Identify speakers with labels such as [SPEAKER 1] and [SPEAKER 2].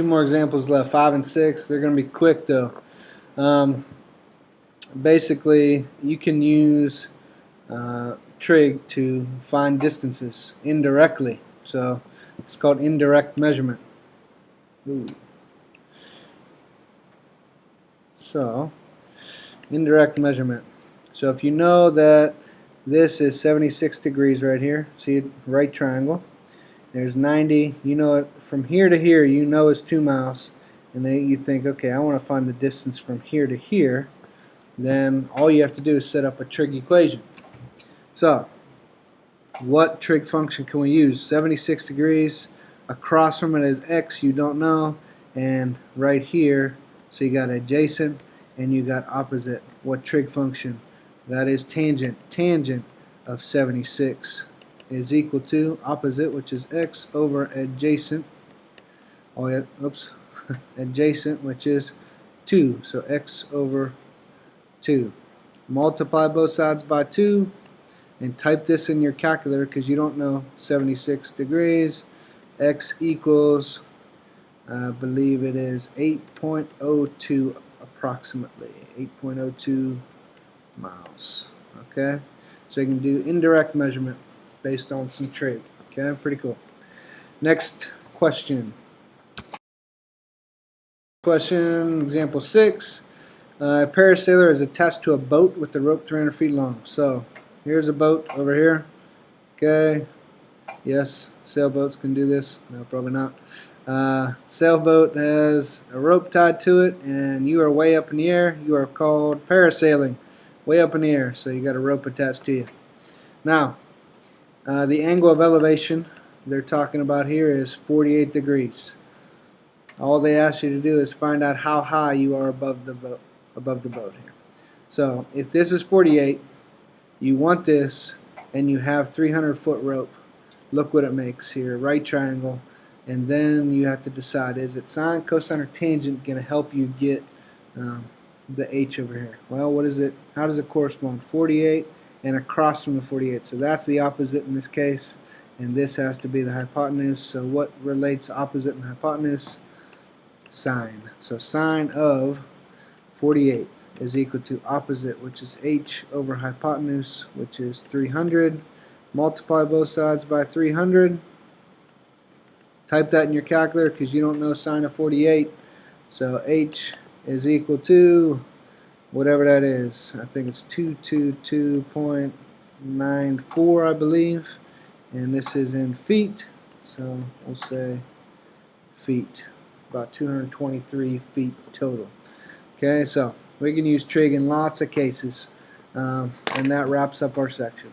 [SPEAKER 1] two more examples left, 5 and 6. They're going to be quick though. Basically, you can use trig to find distances indirectly. So it's called indirect measurement. Ooh. So indirect measurement. So if you know that this is 76 degrees right here, see it, right triangle. There's 90. You know it from here to here. You know it's 2 miles, and then you think, okay, I want to find the distance from here to here. Then all you have to do is set up a trig equation. So what trig function can we use? 76 degrees. Across from it is x, you don't know, and right here, so you got adjacent and you got opposite. What trig function? That is tangent. Tangent of 76 is equal to opposite, which is x, over adjacent. Oh yeah, oops, adjacent, which is 2. So x over 2. Multiply both sides by 2 and type this in your calculator because you don't know 76 degrees. X equals, I believe it is 8.02 approximately. 8.02 miles. Okay, so you can do indirect measurement based on some trig. Okay, pretty cool. Next question. Question, example 6. A parasailer is attached to a boat with a rope 300 feet long. So here's a boat over here. Okay. Yes, sailboats can do this. No, probably not. Sailboat has a rope tied to it, and you are way up in the air. You are called parasailing. Way up in the air, so you got a rope attached to you. Now, the angle of elevation they're talking about here is 48 degrees. All they ask you to do is find out how high you are above the boat here. So if this is 48, you want this, and you have 300-foot rope. Look what it makes here, right triangle, and then you have to decide, is it sine, cosine, or tangent going to help you get the h over here? Well, what is it? How does it correspond? 48 and across from the 48. So that's the opposite in this case, and this has to be the hypotenuse. So what relates opposite and hypotenuse? Sine. So sine of 48 is equal to opposite, which is h, over hypotenuse, which is 300. Multiply both sides by 300. Type that in your calculator because you don't know sine of 48. So h is equal to whatever that is. I think it's 222.94, I believe. And this is in feet. So we'll say feet. About 223 feet total. Okay, so we can use trig in lots of cases. And that wraps up our section.